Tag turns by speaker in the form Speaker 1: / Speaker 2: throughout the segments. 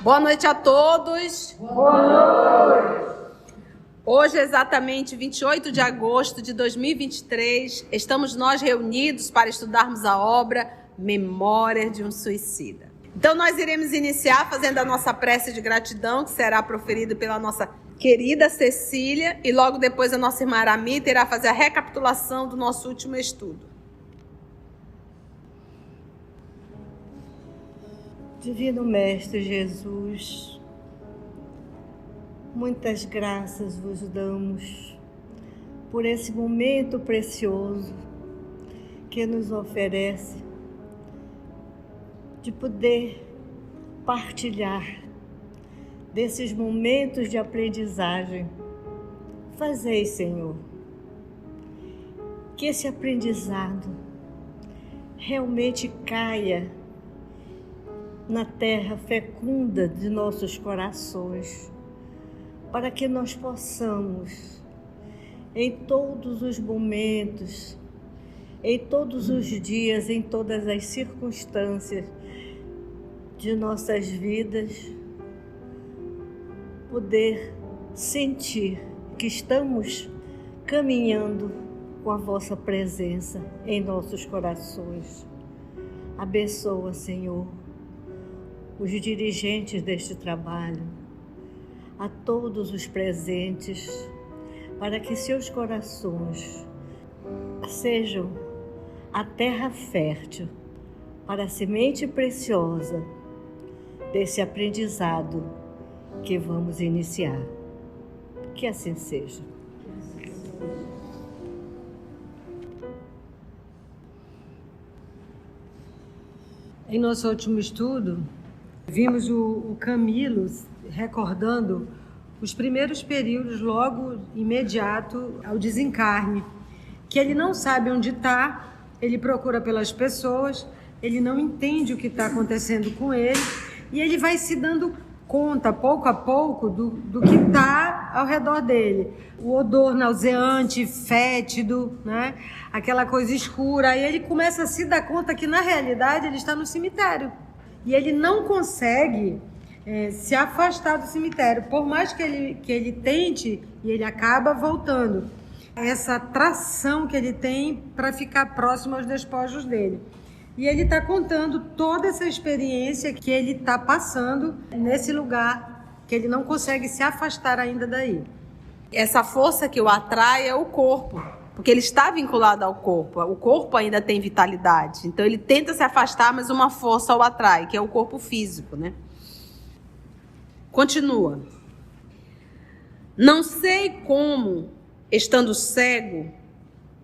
Speaker 1: Boa noite a todos.
Speaker 2: Boa noite.
Speaker 1: Hoje, exatamente 28 de agosto de 2023, estamos nós reunidos para estudarmos a obra Memória de um Suicida. Então, nós iremos iniciar fazendo a nossa prece de gratidão, que será proferida pela nossa querida Cecília, e logo depois a nossa irmã Aramita irá fazer a recapitulação do nosso último estudo.
Speaker 2: Divino Mestre Jesus, muitas graças vos damos por esse momento precioso que nos oferece de poder partilhar desses momentos de aprendizagem. Fazei, Senhor, que esse aprendizado realmente caia na terra fecunda de nossos corações, para que nós possamos, em todos os momentos, em todos os dias, em todas as circunstâncias de nossas vidas, poder sentir que estamos caminhando com a vossa presença em nossos corações. Abençoa, Senhor, os dirigentes deste trabalho, a todos os presentes, para que seus corações sejam a terra fértil para a semente preciosa desse aprendizado que vamos iniciar. Que assim seja.
Speaker 3: Em nosso último estudo, vimos o Camilo recordando os primeiros períodos logo imediato ao desencarne, que ele não sabe onde está, ele procura pelas pessoas, ele não entende o que está acontecendo com ele e ele vai se dando conta, pouco a pouco, do que está ao redor dele. O odor nauseante, fétido, né? Aquela coisa escura. Aí ele começa a se dar conta que, na realidade, ele está no cemitério. E ele não consegue se afastar do cemitério. Por mais que ele tente, e ele acaba voltando. Essa atração que ele tem para ficar próximo aos despojos dele. E ele está contando toda essa experiência que ele está passando nesse lugar, que ele não consegue se afastar ainda daí.
Speaker 1: Essa força que o atrai é o corpo, porque ele está vinculado ao corpo. O corpo ainda tem vitalidade. Então ele tenta se afastar, mas uma força o atrai, que é o corpo físico, né? Continua. Não sei como, estando cego,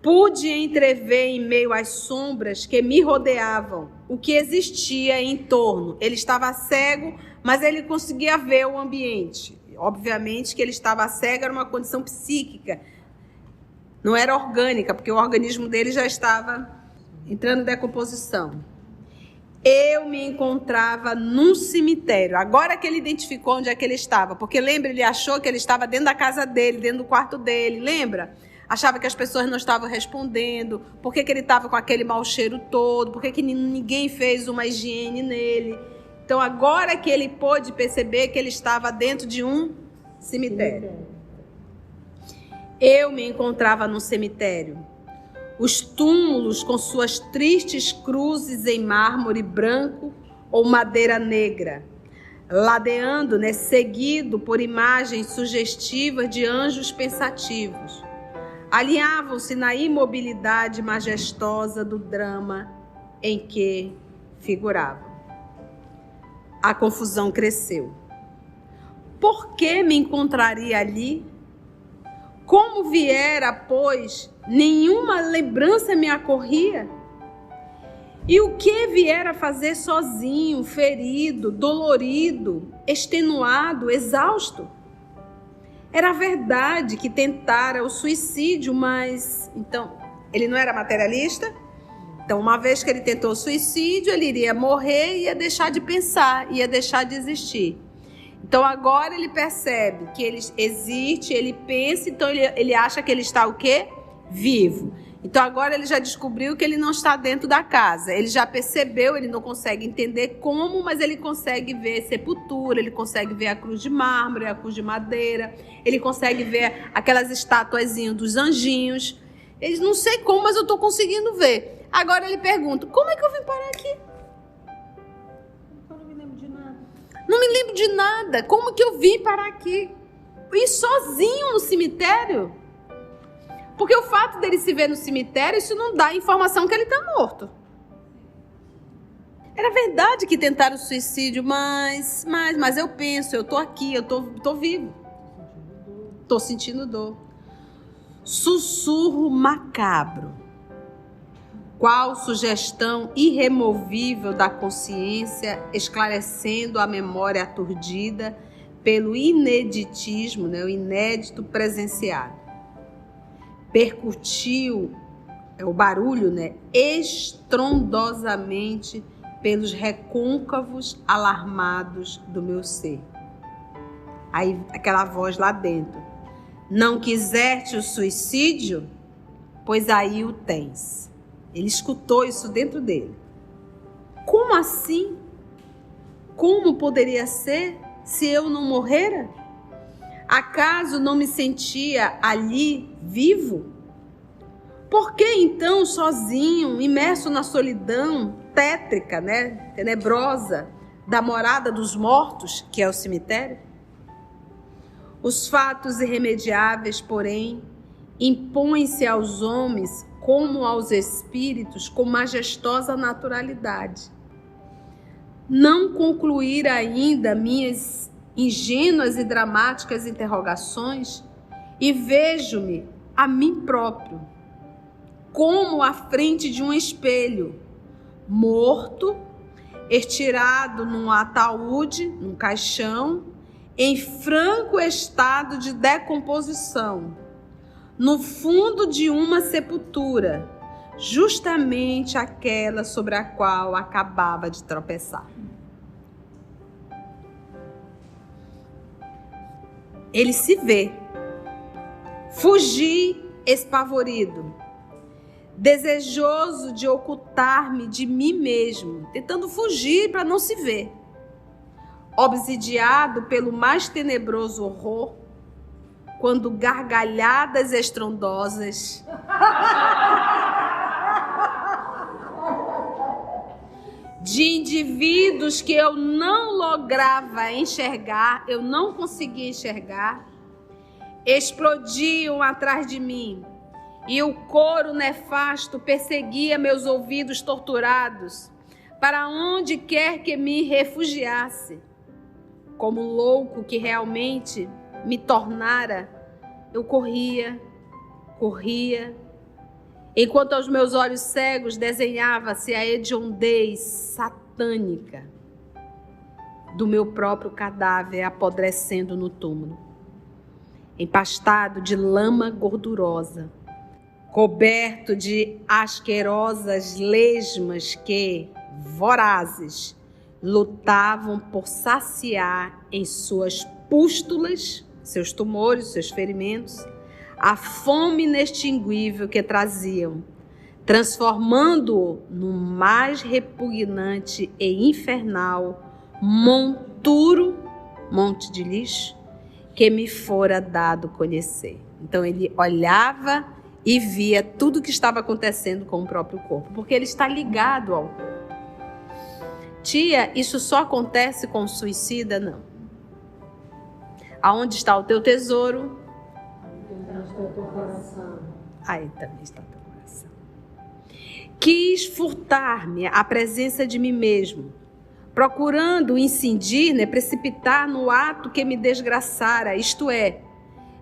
Speaker 1: pude entrever em meio às sombras que me rodeavam o que existia em torno. Ele estava cego, mas ele conseguia ver o ambiente. Obviamente que ele estava cego era uma condição psíquica, não era orgânica, porque o organismo dele já estava entrando em decomposição. Eu me encontrava num cemitério. Agora que ele identificou onde é que ele estava, porque lembra, ele achou que ele estava dentro da casa dele, dentro do quarto dele, lembra? Achava que as pessoas não estavam respondendo, por que ele estava com aquele mau cheiro todo, por que ninguém fez uma higiene nele. Então, agora que ele pôde perceber que ele estava dentro de um cemitério. Eu me encontrava num cemitério. Os túmulos com suas tristes cruzes em mármore branco ou madeira negra, ladeando, seguido por imagens sugestivas de anjos pensativos. Alinhavam-se na imobilidade majestosa do drama em que figuravam. A confusão cresceu. Por que me encontraria ali? Como viera, pois, nenhuma lembrança me acorria? E o que viera fazer sozinho, ferido, dolorido, extenuado, exausto? Era verdade que tentara o suicídio, mas... Então, ele não era materialista? Então, uma vez que ele tentou o suicídio, ele iria morrer e ia deixar de pensar, ia deixar de existir. Então, agora ele percebe que ele existe, ele pensa, então ele acha que ele está o quê? Vivo. Então agora ele já descobriu que ele não está dentro da casa. Ele já percebeu, ele não consegue entender como, mas ele consegue ver sepultura, ele consegue ver a cruz de mármore, a cruz de madeira, ele consegue ver aquelas estatuazinhas dos anjinhos. Ele não sei como, mas eu estou conseguindo ver. Agora ele pergunta, como é que eu vim parar aqui?
Speaker 3: Eu não me lembro de nada.
Speaker 1: Não me lembro de nada. Como que eu vim parar aqui? Ir sozinho no cemitério? Porque o fato dele se ver no cemitério, isso não dá informação que ele está morto. Era verdade que tentaram suicídio, mas eu penso, eu estou aqui, eu tô vivo. Estou sentindo dor. Sussurro macabro. Qual sugestão irremovível da consciência, esclarecendo a memória aturdida pelo ineditismo, o inédito presenciado. Percutiu o barulho, estrondosamente pelos recôncavos alarmados do meu ser. Aí aquela voz lá dentro. Não quiseste o suicídio? Pois aí o tens. Ele escutou isso dentro dele. Como assim? Como poderia ser se eu não morrera? Acaso não me sentia ali vivo? Por que então sozinho, imerso na solidão tétrica, tenebrosa, da morada dos mortos, que é o cemitério? Os fatos irremediáveis, porém, impõem-se aos homens como aos espíritos com majestosa naturalidade. Não concluir ainda minhas ingênuas e dramáticas interrogações e vejo-me a mim próprio, como à frente de um espelho, morto, estirado num ataúde, num caixão, em franco estado de decomposição, no fundo de uma sepultura, justamente aquela sobre a qual acabava de tropeçar. Ele se vê. Fugi espavorido, desejoso de ocultar-me de mim mesmo, tentando fugir para não se ver. Obsidiado pelo mais tenebroso horror, quando gargalhadas estrondosas de indivíduos que eu não lograva enxergar, eu não conseguia enxergar, explodiam atrás de mim e o coro nefasto perseguia meus ouvidos torturados para onde quer que me refugiasse. Como louco que realmente me tornara, eu corria, enquanto aos meus olhos cegos desenhava-se a hediondez satânica do meu próprio cadáver apodrecendo no túmulo, empastado de lama gordurosa, coberto de asquerosas lesmas que, vorazes, lutavam por saciar em suas pústulas, seus tumores, seus ferimentos, a fome inextinguível que traziam, transformando-o no mais repugnante e infernal monturo, monte de lixo, que me fora dado conhecer. Então ele olhava e via tudo o que estava acontecendo com o próprio corpo, porque ele está ligado ao corpo. Tia, isso só acontece com o suicida? Não. Aonde está o teu tesouro? Aí também está o teu coração. Quis furtar-me a presença de mim mesmo, procurando incidir, precipitar no ato que me desgraçara, isto é,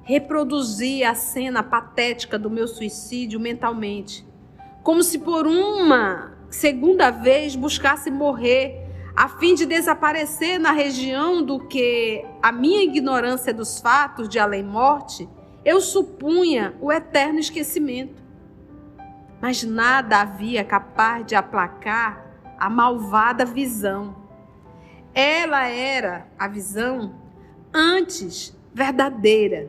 Speaker 1: reproduzir a cena patética do meu suicídio mentalmente, como se por uma segunda vez buscasse morrer, a fim de desaparecer na região do que a minha ignorância dos fatos de além-morte eu supunha o eterno esquecimento. Mas nada havia capaz de aplacar a malvada visão. Ela era a visão antes verdadeira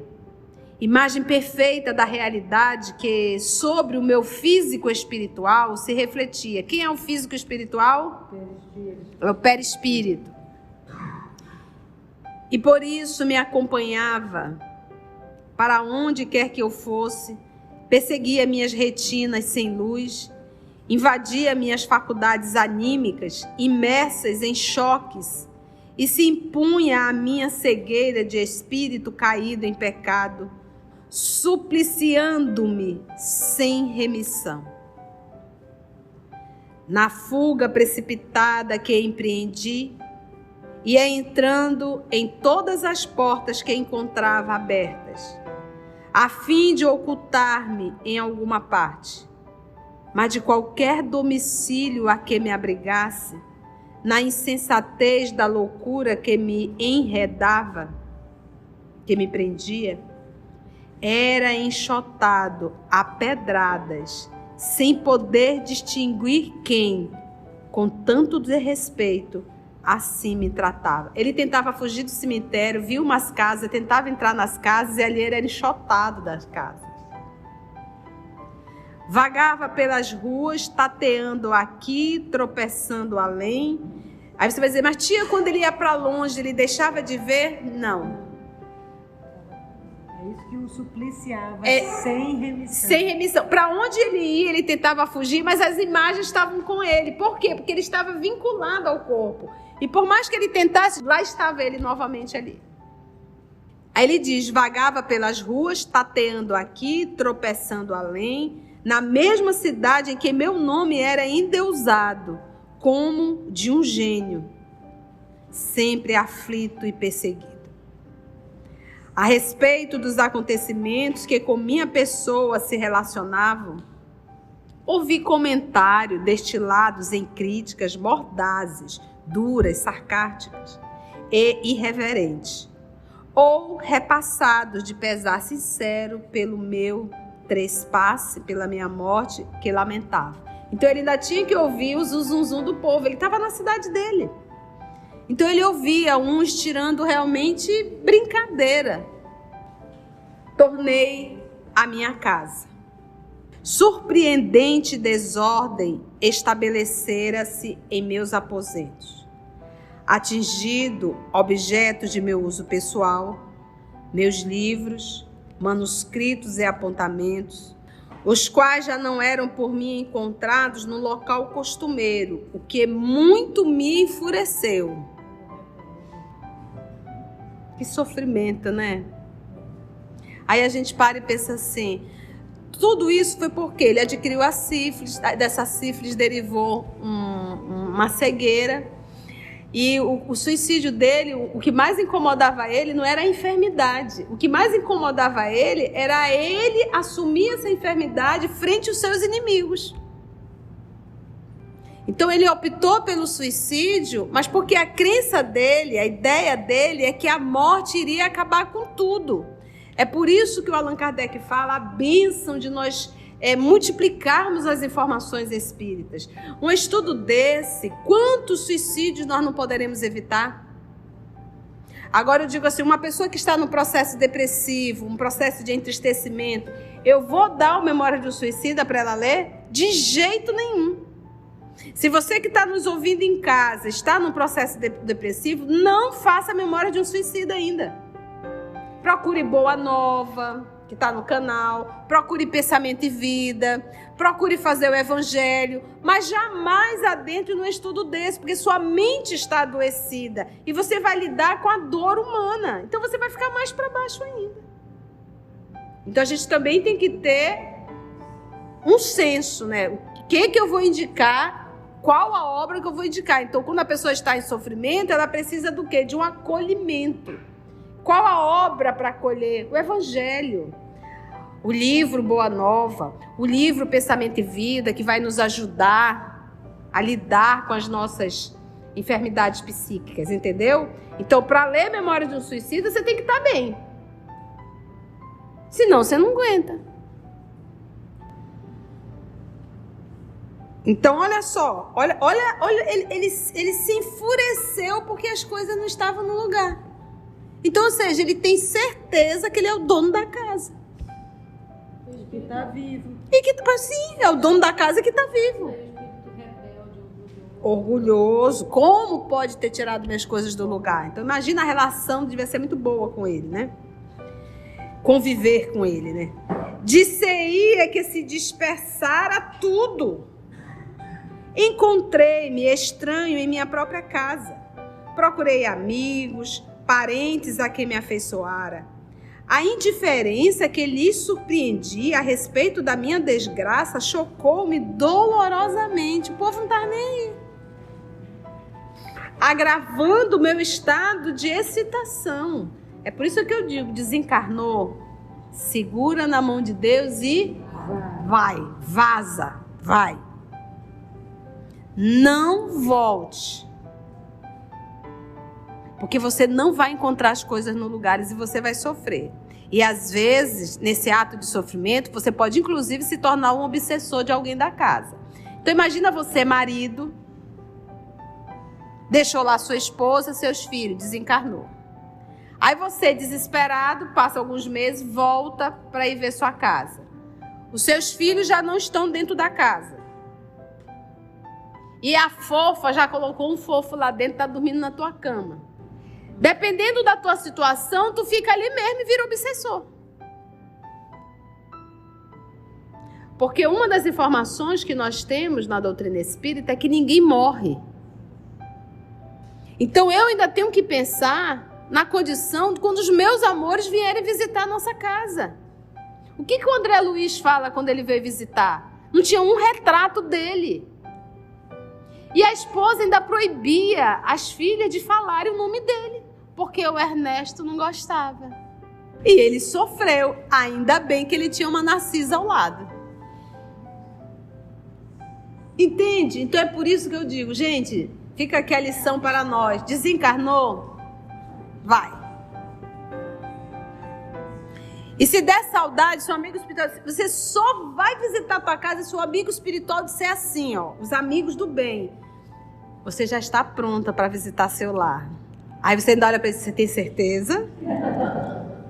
Speaker 1: imagem perfeita da realidade que sobre o meu físico espiritual se refletia. Quem é o físico espiritual? É o perispírito. E por isso me acompanhava para onde quer que eu fosse, perseguia minhas retinas sem luz, invadia minhas faculdades anímicas, imersas em choques, e se impunha à minha cegueira de espírito caído em pecado, supliciando-me sem remissão. Na fuga precipitada que empreendi, ia entrando em todas as portas que encontrava abertas, a fim de ocultar-me em alguma parte. Mas de qualquer domicílio a que me abrigasse, na insensatez da loucura que me enredava, que me prendia, era enxotado a pedradas, sem poder distinguir quem, com tanto desrespeito, assim me tratava. Ele tentava fugir do cemitério, viu umas casas, tentava entrar nas casas e ali ele era enxotado das casas. Vagava pelas ruas, tateando aqui, tropeçando além. Aí você vai dizer, mas tia, quando ele ia para longe, ele deixava de ver? Não.
Speaker 3: É isso que o supliciava, sem remissão.
Speaker 1: Sem remissão. Para onde ele ia, ele tentava fugir, mas as imagens estavam com ele. Por quê? Porque ele estava vinculado ao corpo. E por mais que ele tentasse, lá estava ele novamente ali. Aí ele diz, vagava pelas ruas, tateando aqui, tropeçando além, na mesma cidade em que meu nome era endeusado, como de um gênio, sempre aflito e perseguido. A respeito dos acontecimentos que com minha pessoa se relacionavam, ouvi comentários destilados em críticas mordazes, duras, sarcásticas e irreverentes, ou repassados de pesar sincero pelo meu trespasse, pela minha morte, que lamentava. Então ele ainda tinha que ouvir o zuzunzum do povo, ele estava na cidade dele. Então ele ouvia uns tirando realmente brincadeira. Tornei a minha casa. Surpreendente desordem estabelecera-se em meus aposentos. Atingido objeto de meu uso pessoal, meus livros, manuscritos e apontamentos, os quais já não eram por mim encontrados no local costumeiro, o que muito me enfureceu. Que sofrimento, né? Aí a gente para e pensa assim, tudo isso foi porque ele adquiriu a sífilis, dessa sífilis derivou uma cegueira, e o suicídio dele, o que mais incomodava ele não era a enfermidade, o que mais incomodava ele era ele assumir essa enfermidade frente aos seus inimigos. Então ele optou pelo suicídio, mas porque a crença dele, a ideia dele é que a morte iria acabar com tudo. É por isso que o Allan Kardec fala a bênção de nós multiplicarmos as informações espíritas. Um estudo desse, quantos suicídios nós não poderemos evitar? Agora eu digo assim, uma pessoa que está no processo depressivo, um processo de entristecimento, eu vou dar o Memória de um Suicida para ela ler? De jeito nenhum. Se você que está nos ouvindo em casa está num processo depressivo, não faça a Memória de um Suicida ainda. Procure Boa Nova, que está no canal, procure Pensamento e Vida, procure fazer o Evangelho, mas jamais adentre no estudo desse, porque sua mente está adoecida e você vai lidar com a dor humana, então você vai ficar mais para baixo ainda. Então a gente também tem que ter um senso, né? O que eu vou indicar, qual a obra que eu vou indicar. Então quando a pessoa está em sofrimento, ela precisa do quê? De um acolhimento. Qual a obra para acolher? O Evangelho, o livro Boa Nova, o livro Pensamento e Vida, que vai nos ajudar a lidar com as nossas enfermidades psíquicas, entendeu? Então, para ler Memória de um Suicida, você tem que estar bem. Senão, você não aguenta. Então, olha só, ele se enfureceu porque as coisas não estavam no lugar. Então, ou seja, ele tem certeza que ele é o dono da casa.
Speaker 3: O espírito está vivo.
Speaker 1: E que, sim, é o dono da casa que está vivo. Orgulhoso. Como pode ter tirado minhas coisas do lugar? Então, imagina a relação, devia ser muito boa com ele, né? Conviver com ele, né? Disse-ia que se dispersara tudo. Encontrei-me estranho em minha própria casa. Procurei amigos, parentes a quem me afeiçoara. A indiferença que lhes surpreendia a respeito da minha desgraça chocou-me dolorosamente. O povo não está nem aí. Agravando o meu estado de excitação. É por isso que eu digo, desencarnou, segura na mão de Deus e vai, vaza, vai. Não volte. Porque você não vai encontrar as coisas no lugar e você vai sofrer. E às vezes, nesse ato de sofrimento, você pode inclusive se tornar um obsessor de alguém da casa. Então imagina você, marido, deixou lá sua esposa, seus filhos, desencarnou. Aí você, desesperado, passa alguns meses, volta para ir ver sua casa. Os seus filhos já não estão dentro da casa. E a fofa já colocou um fofo lá dentro, está dormindo na tua cama. Dependendo da tua situação, tu fica ali mesmo e vira obsessor. Porque uma das informações que nós temos na doutrina espírita é que ninguém morre. Então eu ainda tenho que pensar na condição de quando os meus amores vierem visitar a nossa casa. O que o André Luiz fala quando ele veio visitar? Não tinha um retrato dele. E a esposa ainda proibia as filhas de falarem o nome dele, porque o Ernesto não gostava. E ele sofreu, ainda bem que ele tinha uma Narcisa ao lado. Entende? Então é por isso que eu digo, gente, fica aqui a lição para nós. Desencarnou? Vai. E se der saudade, seu amigo espiritual, você só vai visitar a tua casa se o amigo espiritual disser assim, ó, os amigos do bem. Você já está pronta para visitar seu lar. Aí você ainda olha para ele, você tem certeza?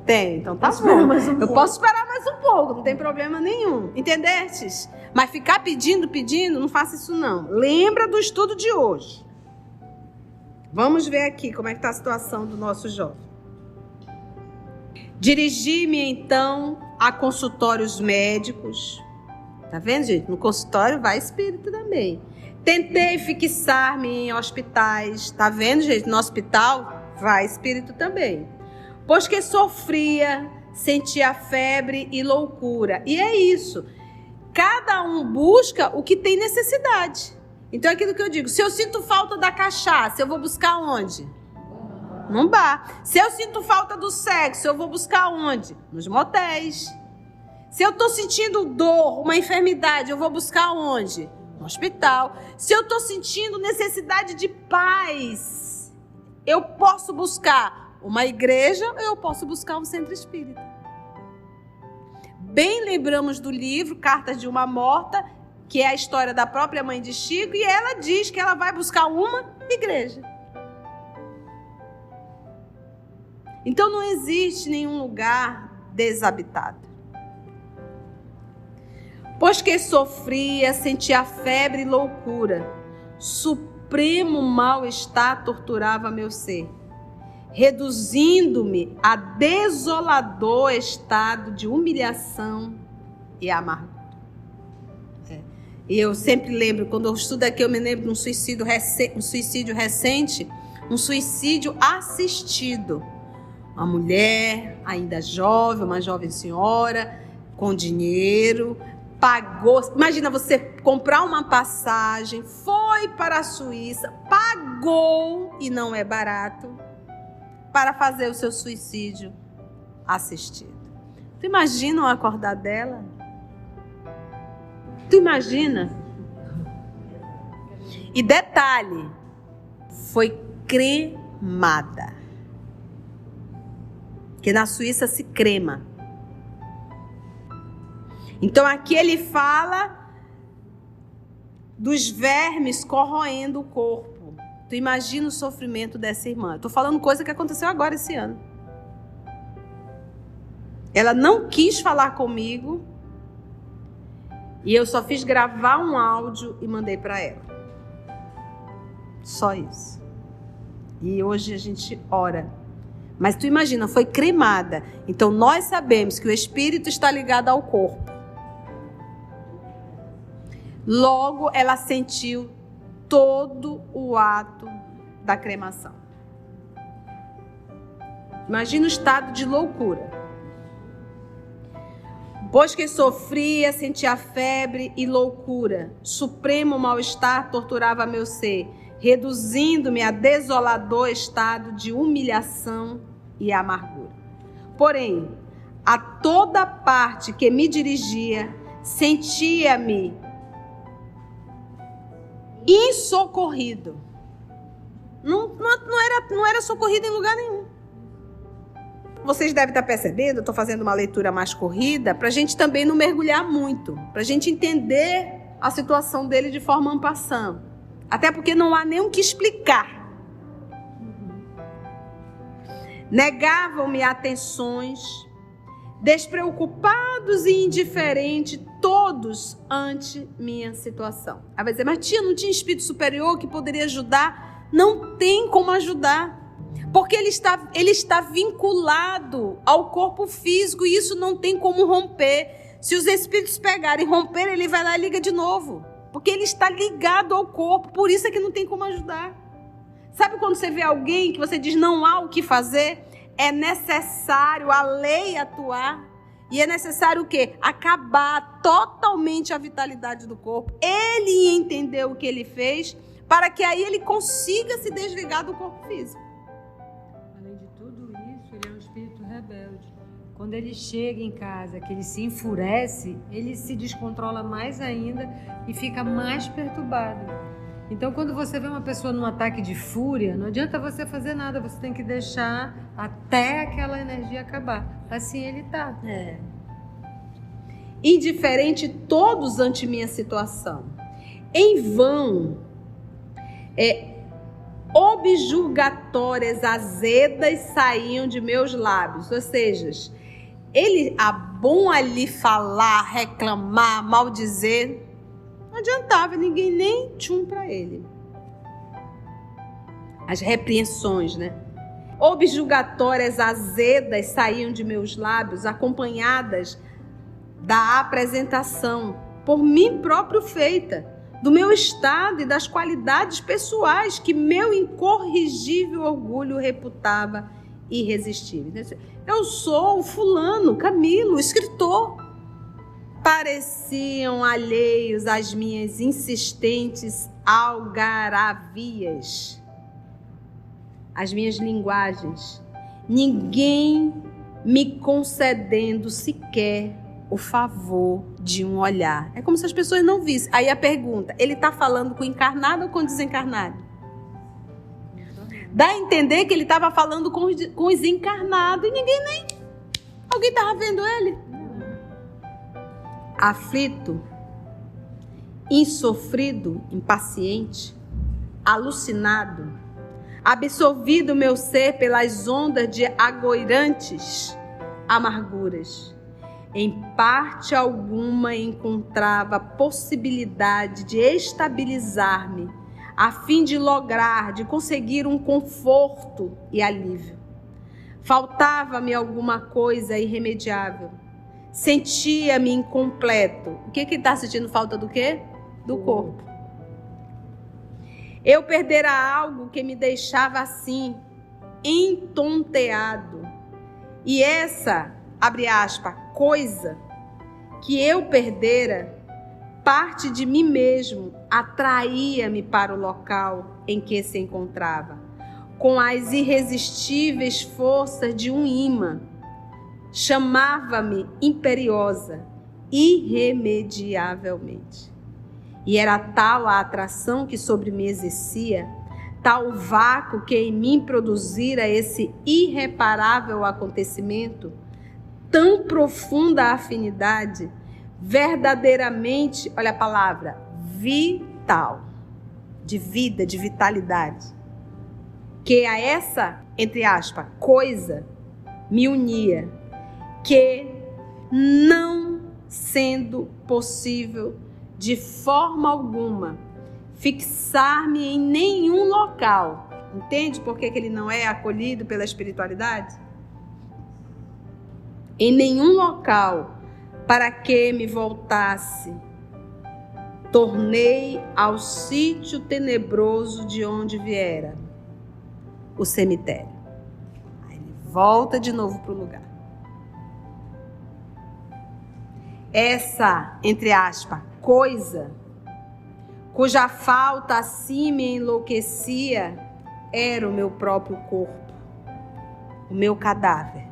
Speaker 1: Tem, então tá bom. Eu posso esperar mais um pouco, não tem problema nenhum. Entendestes? Mas ficar pedindo, não faça isso não. Lembra do estudo de hoje. Vamos ver aqui como é que está a situação do nosso jovem. Dirigi-me então a consultórios médicos. Tá vendo, gente? No consultório vai espírito também. Tentei fixar-me em hospitais. Tá vendo, gente? No hospital vai espírito também. Pois que sofria, sentia febre e loucura. E é isso. Cada um busca o que tem necessidade. Então é aquilo que eu digo. Se eu sinto falta da cachaça, eu vou buscar onde? Num bar. Se eu sinto falta do sexo, eu vou buscar onde? Nos motéis. Se eu estou sentindo dor, uma enfermidade, eu vou buscar onde? No hospital. Se eu estou sentindo necessidade de paz, eu posso buscar uma igreja ou eu posso buscar um centro espírita. Bem lembramos do livro Cartas de uma Morta, que é a história da própria mãe de Chico, e ela diz que ela vai buscar uma igreja. Então não existe nenhum lugar desabitado. Pois que sofria, sentia febre e loucura. Supremo mal-estar torturava meu ser, reduzindo-me a desolador estado de humilhação e amargura. E eu sempre lembro, quando eu estudo aqui, eu me lembro de um suicídio recente, um suicídio assistido. Uma mulher, ainda jovem, uma jovem senhora, com dinheiro, pagou. Imagina você comprar uma passagem, foi para a Suíça, pagou, e não é barato, para fazer o seu suicídio assistido. Tu imagina o acordar dela? Tu imagina? E detalhe, foi cremada. Porque na Suíça se crema. Então aqui ele fala dos vermes corroendo o corpo. Tu imagina o sofrimento dessa irmã. Estou falando coisa que aconteceu agora esse ano. Ela não quis falar comigo e eu só fiz gravar um áudio e mandei para ela. Só isso. E hoje a gente ora. Mas tu imagina, foi cremada. Então nós sabemos que o espírito está ligado ao corpo. Logo ela sentiu todo o ato da cremação. Imagina o estado de loucura. Pois que sofria, sentia febre e loucura. Supremo mal-estar torturava meu ser, reduzindo-me a desolador estado de humilhação e amargura. Porém, a toda parte que me dirigia, sentia-me insocorrido. Não era socorrido em lugar nenhum. Vocês devem estar percebendo, eu estou fazendo uma leitura mais corrida, para a gente também não mergulhar muito, para a gente entender a situação dele de forma en passant. Até porque não há nem o que explicar. Negavam-me atenções, despreocupados e indiferentes, todos ante minha situação. Aí vai dizer, mas tia, não tinha espírito superior que poderia ajudar? Não tem como ajudar. Porque ele está vinculado ao corpo físico e isso não tem como romper. Se os espíritos pegarem e romper, ele vai lá e liga de novo. Porque ele está ligado ao corpo, por isso é que não tem como ajudar. Sabe quando você vê alguém que você diz não há o que fazer? É necessário a lei atuar. E é necessário o quê? Acabar totalmente a vitalidade do corpo. Ele entendeu o que ele fez para que aí ele consiga se desligar do corpo físico.
Speaker 3: Ele é um espírito rebelde. Quando ele chega em casa, que ele se enfurece, ele se descontrola mais ainda e fica mais perturbado. Então, quando você vê uma pessoa num ataque de fúria, não adianta você fazer nada, você tem que deixar até aquela energia acabar. Assim ele está.
Speaker 1: Indiferente todos ante minha situação. Em vão, objurgatórias azedas saíam de meus lábios. Ou seja, ele é bom ali falar, reclamar, maldizer. Não adiantava, ninguém nem tchum para ele. As repreensões, né? Objurgatórias azedas saíam de meus lábios, acompanhadas da apresentação, por mim próprio feita, do meu estado e das qualidades pessoais que meu incorrigível orgulho reputava irresistíveis. Eu sou o fulano, Camilo, escritor. Pareciam alheios às minhas insistentes algaravias, às minhas linguagens, ninguém me concedendo sequer o favor de um olhar. É como se as pessoas não vissem. Aí a pergunta, ele está falando com o encarnado ou com o desencarnado? Dá a entender que ele estava falando com os encarnados e ninguém nem... Alguém estava vendo ele? Aflito, insofrido, impaciente, alucinado, absorvido meu ser pelas ondas de agoirantes amarguras. Em parte alguma encontrava possibilidade de estabilizar-me, a fim de lograr, de conseguir um conforto e alívio. Faltava-me alguma coisa irremediável. Sentia-me incompleto. O que está sentindo falta do quê? Do corpo. Eu perdera algo que me deixava assim, entonteado. E essa, abre aspas, coisa que eu perdera, parte de mim mesmo, atraía-me para o local em que se encontrava, com as irresistíveis forças de um imã. Chamava-me imperiosa, irremediavelmente. E era tal a atração que sobre mim exercia, tal vácuo que em mim produzira esse irreparável acontecimento, tão profunda a afinidade, verdadeiramente, olha a palavra, vital, de vida, de vitalidade, que a essa, entre aspas, coisa, me unia que, não sendo possível de forma alguma fixar-me em nenhum local. Entende por que ele não é acolhido pela espiritualidade? Em nenhum local para que me voltasse, tornei ao sítio tenebroso de onde viera, o cemitério. Aí ele volta de novo para o lugar. Essa, entre aspas, coisa, cuja falta assim me enlouquecia, era o meu próprio corpo, o meu cadáver,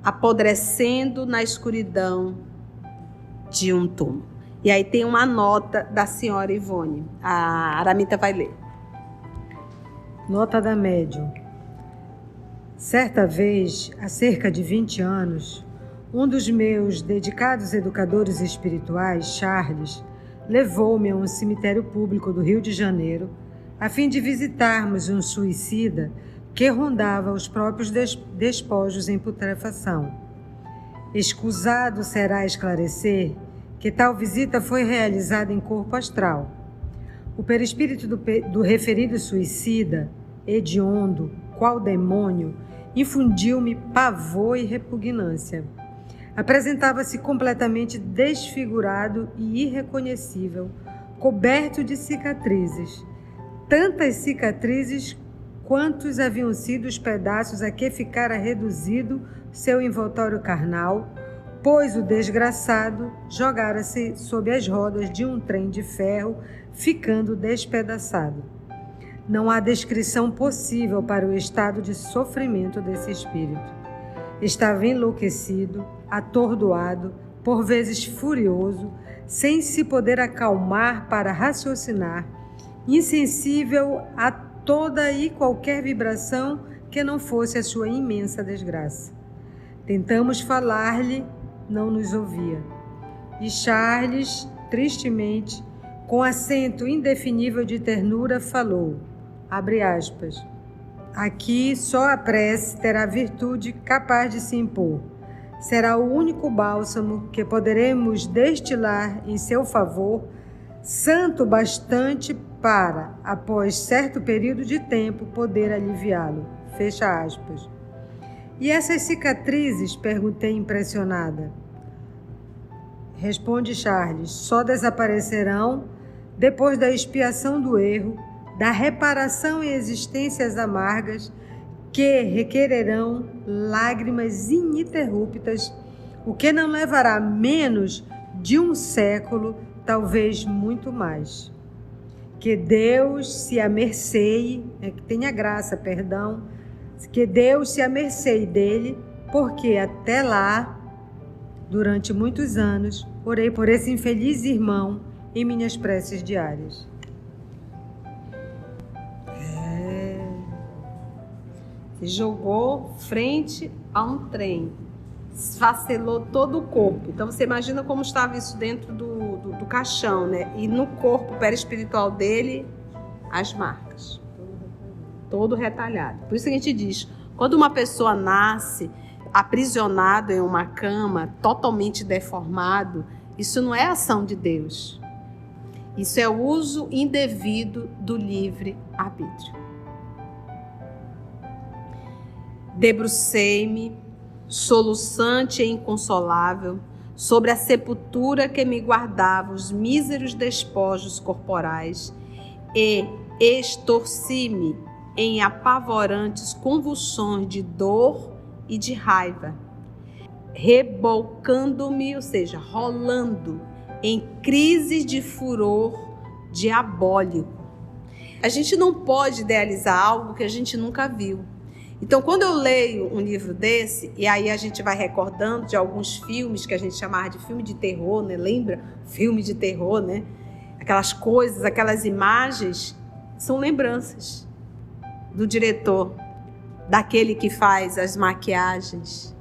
Speaker 1: apodrecendo na escuridão de um túmulo. E aí tem uma nota da senhora Ivone. A Aramita vai ler.
Speaker 3: Nota da médium. Certa vez, há cerca de 20 anos, um dos meus dedicados educadores espirituais, Charles, levou-me a um cemitério público do Rio de Janeiro a fim de visitarmos um suicida que rondava os próprios despojos em putrefação. Escusado será esclarecer que tal visita foi realizada em corpo astral. O perispírito do referido suicida, hediondo, qual demônio, infundiu-me pavor e repugnância. Apresentava-se completamente desfigurado e irreconhecível, coberto de cicatrizes. Tantas cicatrizes quantos haviam sido os pedaços a que ficara reduzido seu envoltório carnal, pois o desgraçado jogara-se sob as rodas de um trem de ferro, ficando despedaçado. Não há descrição possível para o estado de sofrimento desse espírito. Estava enlouquecido, atordoado, por vezes furioso, sem se poder acalmar para raciocinar, insensível a toda e qualquer vibração que não fosse a sua imensa desgraça. Tentamos falar-lhe, não nos ouvia. E Charles, tristemente, com acento indefinível de ternura, falou, abre aspas, aqui só a prece terá virtude capaz de se impor. Será o único bálsamo que poderemos destilar em seu favor, santo bastante para, após certo período de tempo, poder aliviá-lo. Fecha aspas. E essas cicatrizes? Perguntei impressionada. Responde Charles, só desaparecerão depois da expiação do erro, da reparação em existências amargas que requererão lágrimas ininterruptas, o que não levará menos de um século, talvez muito mais. Que Deus se amerceie, que tenha graça, perdão, que Deus se amerceie dele, porque até lá, durante muitos anos, orei por esse infeliz irmão em minhas preces diárias.
Speaker 1: Se jogou frente a um trem, esfacelou todo o corpo. Então você imagina como estava isso dentro do caixão, né? E no corpo perispiritual dele, as marcas. Todo retalhado. Por isso que a gente diz, quando uma pessoa nasce aprisionado em uma cama, totalmente deformado, isso não é ação de Deus. Isso é o uso indevido do livre-arbítrio. Debrucei-me, soluçante e inconsolável, sobre a sepultura que me guardava os míseros despojos corporais e extorci-me em apavorantes convulsões de dor e de raiva, rebolcando-me, ou seja, rolando em crises de furor diabólico. A gente não pode idealizar algo que a gente nunca viu. Então, quando eu leio um livro desse, e aí a gente vai recordando de alguns filmes que a gente chamava de filme de terror, né? Lembra? Filme de terror, né? Aquelas coisas, aquelas imagens, são lembranças do diretor, daquele que faz as maquiagens.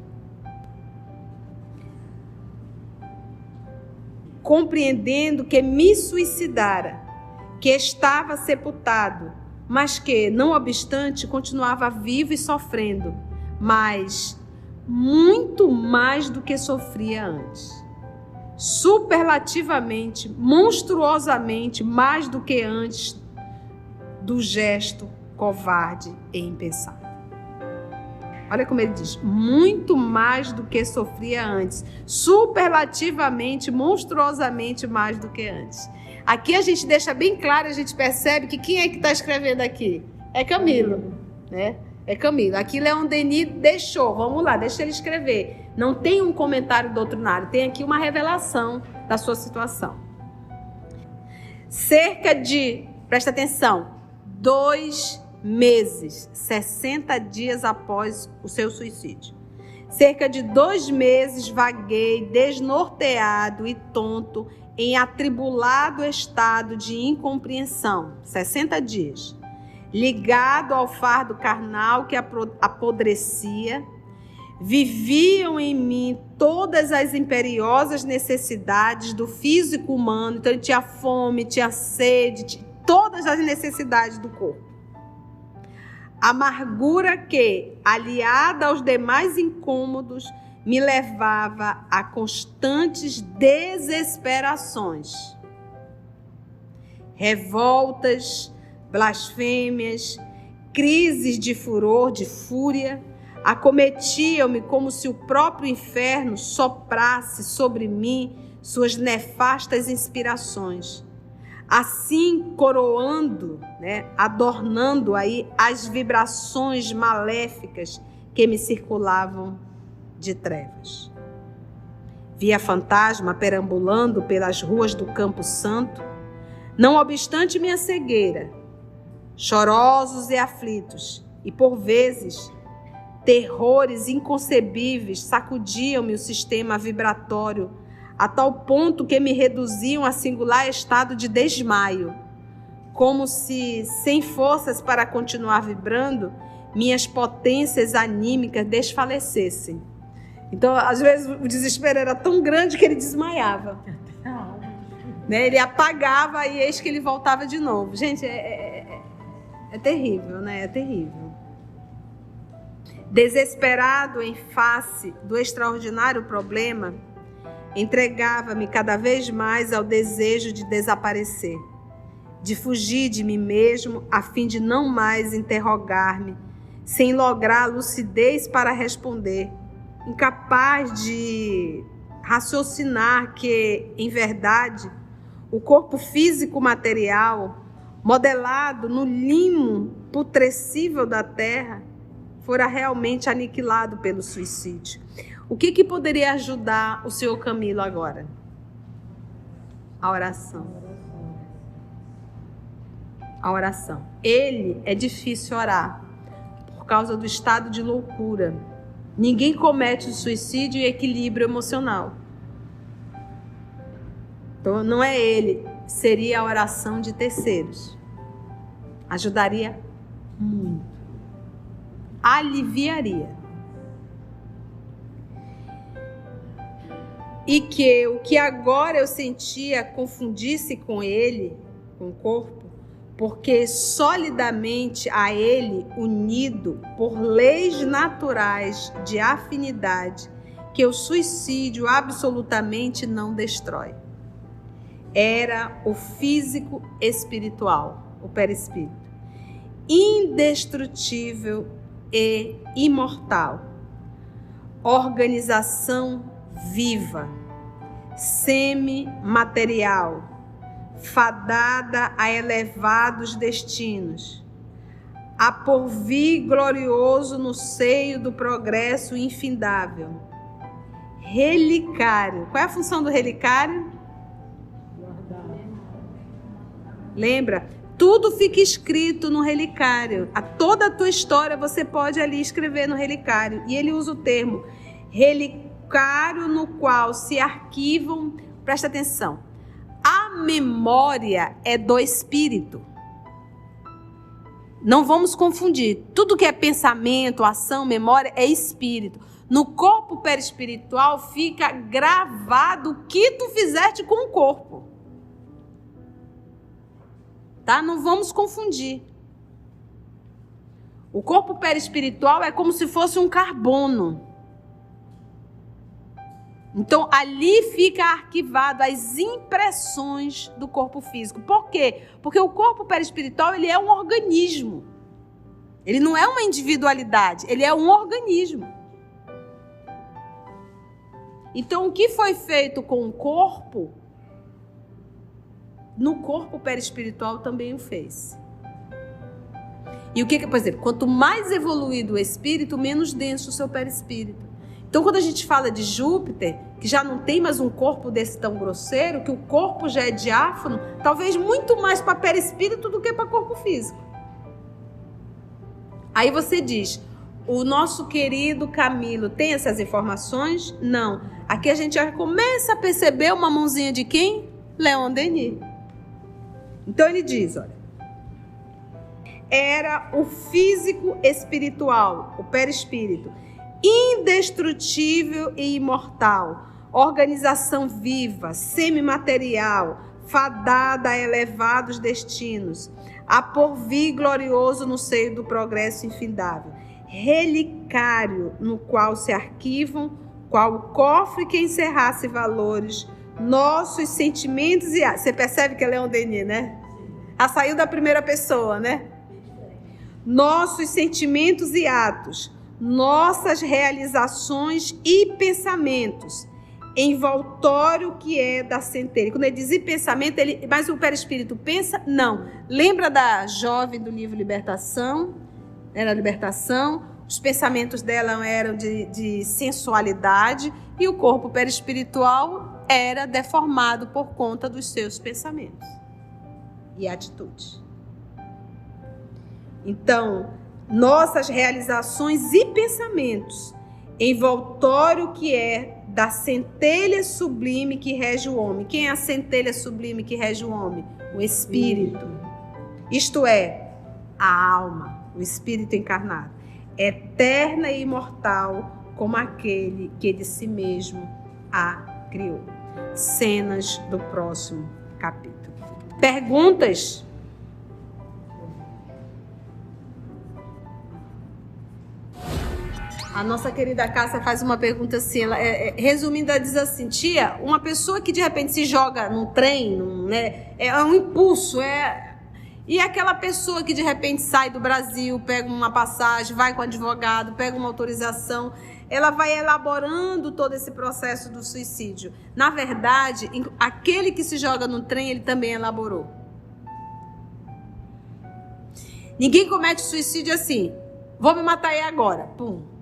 Speaker 1: Compreendendo que me suicidara, que estava sepultado, mas que, não obstante, continuava vivo e sofrendo. Mas, muito mais do que sofria antes. Superlativamente, monstruosamente mais do que antes do gesto covarde e impensado. Olha como ele diz, muito mais do que sofria antes, superlativamente, monstruosamente mais do que antes. Aqui a gente deixa bem claro, a gente percebe que quem é que está escrevendo aqui? É Camilo, né? É Camilo. Aqui Leon Denis deixou, vamos lá, deixa ele escrever. Não tem um comentário doutrinário, tem aqui uma revelação da sua situação. Cerca de, presta atenção, 2 meses, 60 dias após o seu suicídio. Cerca de 2 meses vaguei desnorteado e tonto em atribulado estado de incompreensão. 60 dias. Ligado ao fardo carnal que apodrecia, viviam em mim todas as imperiosas necessidades do físico humano. Então ele tinha fome, tinha sede, todas as necessidades do corpo. Amargura que, aliada aos demais incômodos, me levava a constantes desesperações, revoltas, blasfêmias, crises de furor, de fúria, acometiam-me como se o próprio inferno soprasse sobre mim suas nefastas inspirações. Assim, coroando, adornando aí as vibrações maléficas que me circulavam de trevas. Via fantasma perambulando pelas ruas do Campo Santo, não obstante minha cegueira, chorosos e aflitos, e por vezes terrores inconcebíveis sacudiam-me o sistema vibratório a tal ponto que me reduziam a singular estado de desmaio, como se, sem forças para continuar vibrando, minhas potências anímicas desfalecessem. Então, às vezes, o desespero era tão grande que ele desmaiava. Ele apagava e eis que ele voltava de novo. Gente, é terrível, né? É terrível. Desesperado em face do extraordinário problema, entregava-me cada vez mais ao desejo de desaparecer, de fugir de mim mesmo, a fim de não mais interrogar-me, sem lograr lucidez para responder, incapaz de raciocinar que, em verdade, o corpo físico material, modelado no limo putrescível da terra, fora realmente aniquilado pelo suicídio. O que poderia ajudar o senhor Camilo agora? A oração. A oração. Ele é difícil orar por causa do estado de loucura. Ninguém comete o suicídio em equilíbrio emocional. Então não é ele, seria a oração de terceiros. Ajudaria muito. Aliviaria. E que o que agora eu sentia confundisse com ele, com o corpo, porque solidamente a ele, unido por leis naturais de afinidade, que o suicídio absolutamente não destrói. Era o físico espiritual, o perispírito, indestrutível e imortal, organização viva, semi-material, fadada a elevados destinos, a porvir glorioso no seio do progresso infindável. Relicário. Qual é a função do relicário? Lembra? Tudo fica escrito no relicário. Toda a tua história você pode ali escrever no relicário. E ele usa o termo relicário, no qual se arquivam, presta atenção, a memória é do espírito. Não vamos confundir. Tudo que é pensamento, ação, memória é espírito. No corpo perispiritual fica gravado o que tu fizeste com o corpo. Tá? Não vamos confundir. O corpo perispiritual é como se fosse um carbono. Então, ali fica arquivado as impressões do corpo físico. Por quê? Porque o corpo perispiritual, ele é um organismo. Ele não é uma individualidade, ele é um organismo. Então, o que foi feito com o corpo, no corpo perispiritual também o fez. E o que, por exemplo, quanto mais evoluído o espírito, menos denso o seu perispírito. Então, quando a gente fala de Júpiter, que já não tem mais um corpo desse tão grosseiro, que o corpo já é diáfano, talvez muito mais para perispírito do que para corpo físico. Aí você diz, o nosso querido Camilo tem essas informações? Não. Aqui a gente já começa a perceber uma mãozinha de quem? Leon Denis. Então ele diz, olha, era o físico espiritual, o perispírito, indestrutível e imortal, organização viva, semimaterial, fadada a elevados destinos, a porvir glorioso no seio do progresso infindável, relicário no qual se arquivam, qual o cofre que encerrasse valores, nossos sentimentos e atos. Você percebe que é Leon Denis, né? Ela saiu da primeira pessoa, né? Nossos sentimentos e atos, nossas realizações e pensamentos, envoltório que é da centelha. Quando ele diz e pensamento, mas o perispírito pensa? Não. Lembra da jovem do livro Libertação? Era libertação. Os pensamentos dela eram de sensualidade e o corpo perispiritual era deformado por conta dos seus pensamentos e atitudes. Então, nossas realizações e pensamentos, envoltório que é da centelha sublime que rege o homem. Quem é a centelha sublime que rege o homem? O espírito. Isto é, a alma, o espírito encarnado. Eterna e imortal como aquele que de si mesmo a criou. Cenas do próximo capítulo. Perguntas? A nossa querida Cássia faz uma pergunta assim, resumindo, ela diz assim, tia, uma pessoa que de repente se joga num trem, né, é um impulso, e aquela pessoa que de repente sai do Brasil, pega uma passagem, vai com o advogado, pega uma autorização, ela vai elaborando todo esse processo do suicídio. Na verdade, aquele que se joga no trem, ele também elaborou. Ninguém comete suicídio assim, vou me matar aí agora, pum.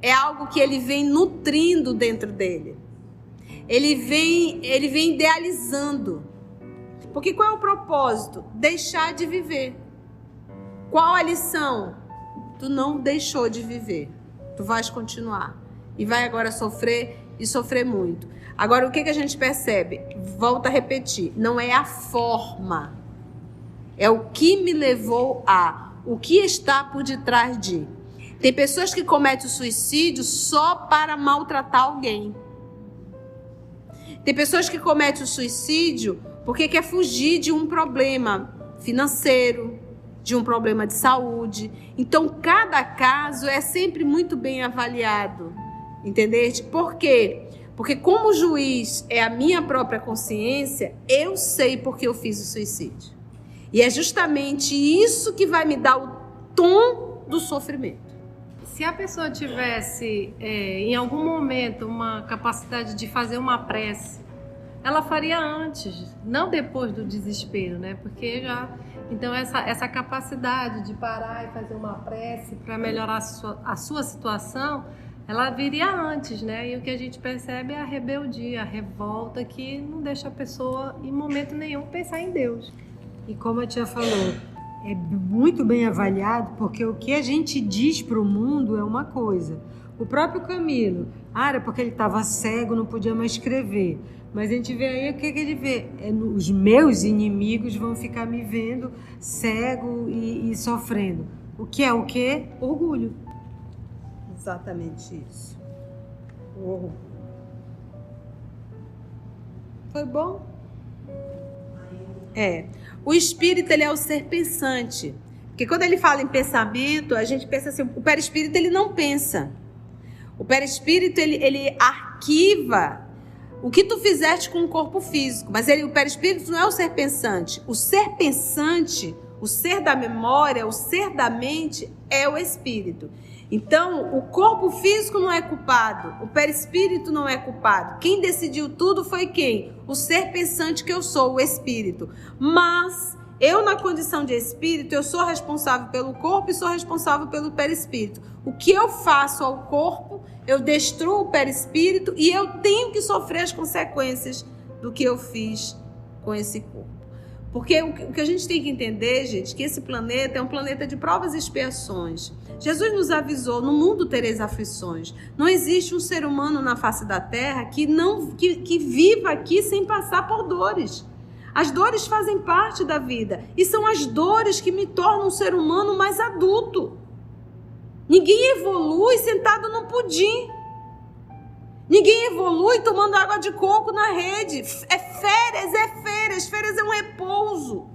Speaker 1: É algo que ele vem nutrindo dentro dele. Ele vem idealizando. Porque qual é o propósito? Deixar de viver. Qual a lição? Tu não deixou de viver. Tu vais continuar. E vai agora sofrer e sofrer muito. Agora, o que a gente percebe? Volto a repetir. Não é a forma. É o que me levou a. O que está por detrás de. Tem pessoas que cometem o suicídio só para maltratar alguém. Tem pessoas que cometem o suicídio porque quer fugir de um problema financeiro, de um problema de saúde. Então, cada caso é sempre muito bem avaliado. Entendeste? Por quê? Porque como o juiz é a minha própria consciência, eu sei porque eu fiz o suicídio. E é justamente isso que vai me dar o tom do sofrimento.
Speaker 4: Se a pessoa tivesse, em algum momento, uma capacidade de fazer uma prece, ela faria antes, não depois do desespero, né? Porque já... Então, essa capacidade de parar e fazer uma prece para melhorar a sua situação, ela viria antes, né? E o que a gente percebe é a rebeldia, a revolta, que não deixa a pessoa, em momento nenhum, pensar em Deus.
Speaker 3: E como a tia falou, é muito bem avaliado, porque o que a gente diz para o mundo é uma coisa. O próprio Camilo, era porque ele estava cego, não podia mais escrever. Mas a gente vê aí, o que ele vê? Os meus inimigos vão ficar me vendo cego e sofrendo. O que é o quê? Orgulho.
Speaker 1: Exatamente isso. O orgulho. Foi bom? O espírito, ele é o ser pensante. Porque quando ele fala em pensamento, a gente pensa assim, o perispírito, ele não pensa. O perispírito, ele arquiva o que tu fizeste com o corpo físico. Mas o perispírito não é o ser pensante. O ser pensante, o ser da memória, o ser da mente é o espírito. Então, o corpo físico não é culpado, o perispírito não é culpado. Quem decidiu tudo foi quem? O ser pensante que eu sou, o espírito. Mas eu, na condição de espírito, eu sou responsável pelo corpo e sou responsável pelo perispírito. O que eu faço ao corpo, eu destruo o perispírito e eu tenho que sofrer as consequências do que eu fiz com esse corpo. Porque o que a gente tem que entender, gente, que esse planeta é um planeta de provas e expiações. Jesus nos avisou, no mundo tereis aflições. Não existe um ser humano na face da terra que viva aqui sem passar por dores. As dores fazem parte da vida e são as dores que me tornam um ser humano mais adulto. Ninguém evolui sentado no pudim. Ninguém evolui tomando água de coco na rede. É férias. Férias é um repouso.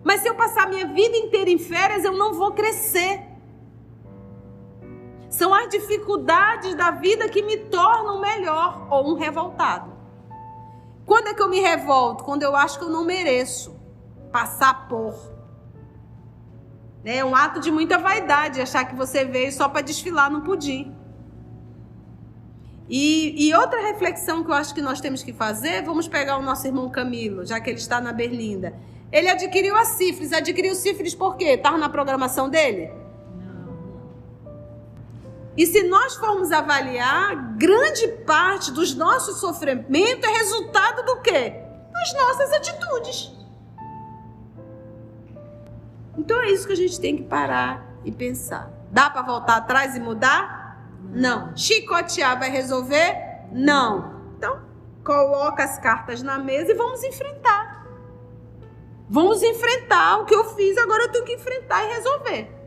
Speaker 1: Mas se eu passar minha vida inteira em férias, eu não vou crescer. São as dificuldades da vida que me tornam melhor ou um revoltado. Quando é que eu me revolto? Quando eu acho que eu não mereço passar por. É um ato de muita vaidade achar que você veio só para desfilar no pudim. E outra reflexão que eu acho que nós temos que fazer, vamos pegar o nosso irmão Camilo, já que ele está na Berlinda. Ele adquiriu a sífilis. Adquiriu sífilis por quê? Estava na programação dele? E se nós formos avaliar, grande parte dos nossos sofrimentos é resultado do quê? Das nossas atitudes. Então é isso que a gente tem que parar e pensar. Dá para voltar atrás e mudar? Não. Chicotear vai resolver? Não. Então, coloca as cartas na mesa e vamos enfrentar. Vamos enfrentar o que eu fiz, agora eu tenho que enfrentar e resolver.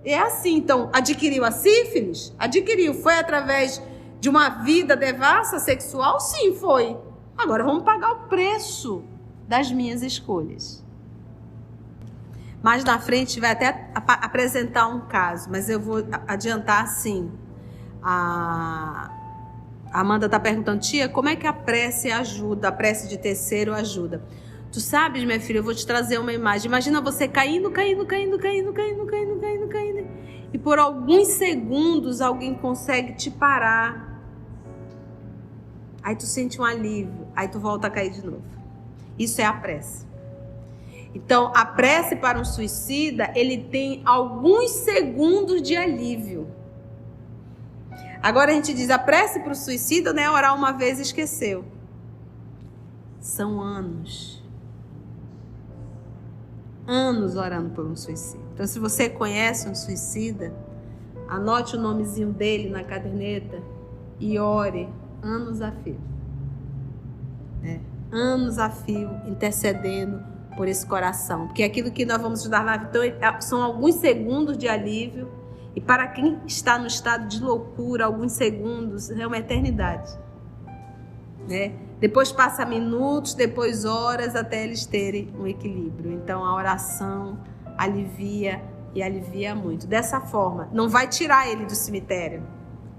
Speaker 1: É assim, então, adquiriu a sífilis? Adquiriu. Foi através de uma vida devassa sexual? Sim, foi. Agora vamos pagar o preço das minhas escolhas. Mais na frente vai até apresentar um caso, mas eu vou adiantar assim. A Amanda está perguntando, tia, como é que a prece ajuda? A prece de terceiro ajuda? Tu sabes, minha filha, eu vou te trazer uma imagem. Imagina você caindo. E por alguns segundos alguém consegue te parar. Aí tu sente um alívio. Aí tu volta a cair de novo. Isso é a prece. Então, a prece para um suicida, ele tem alguns segundos de alívio. Agora a gente diz, a prece para o suicida não é orar uma vez e esqueceu. São anos. Anos orando por um suicida. Então, se você conhece um suicida, anote o nomezinho dele na caderneta e ore anos a fio. Anos a fio, intercedendo por esse coração. Porque aquilo que nós vamos estudar na vida são alguns segundos de alívio. E para quem está no estado de loucura, alguns segundos é uma eternidade. Depois passa minutos, depois horas, até eles terem um equilíbrio. Então a oração alivia e alivia muito. Dessa forma, não vai tirar ele do cemitério,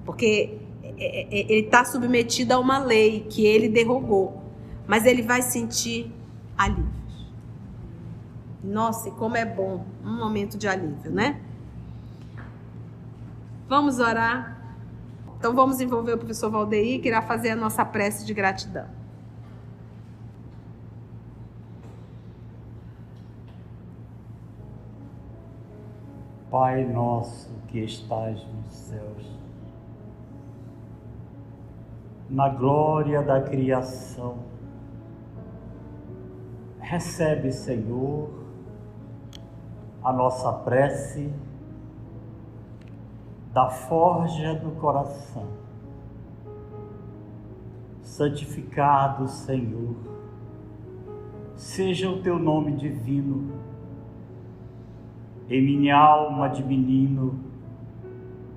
Speaker 1: porque ele está submetido a uma lei que ele derrogou, mas ele vai sentir alívio. Nossa, e como é bom um momento de alívio, né? Vamos orar? Então vamos envolver o professor Valdeir, que irá fazer a nossa prece de gratidão.
Speaker 5: Pai nosso que estás nos céus, na glória da criação, recebe, Senhor, a nossa prece da forja do coração. Santificado, Senhor, seja o teu nome divino em minha alma de menino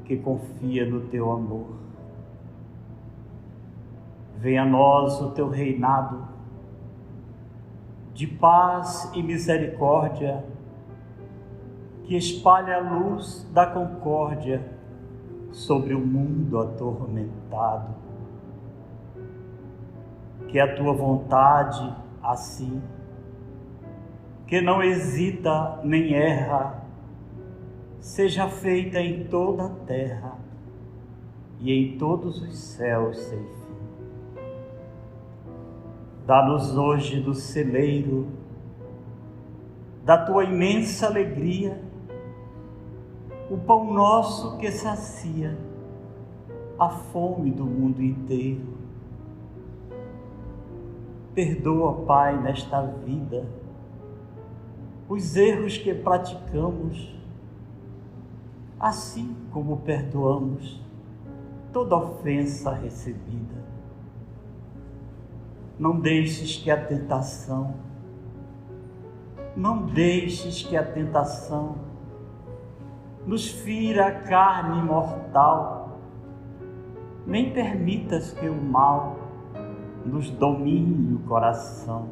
Speaker 5: que confia no teu amor. Venha a nós o teu reinado de paz e misericórdia, que espalha a luz da concórdia sobre o mundo atormentado. que a tua vontade, assim, que não hesita nem erra, seja feita em toda a terra e em todos os céus sem fim. Dá-nos hoje do celeiro da tua imensa alegria o pão nosso que sacia a fome do mundo inteiro. Perdoa, Pai, nesta vida os erros que praticamos, assim como perdoamos toda ofensa recebida. Não deixes que a tentação nos fira a carne mortal, nem permitas que o mal nos domine o coração.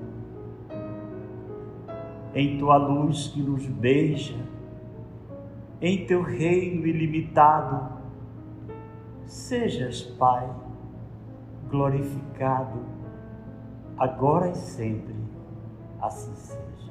Speaker 5: Em tua luz que nos beija, em teu reino ilimitado, sejas, Pai, glorificado, agora e sempre, assim seja.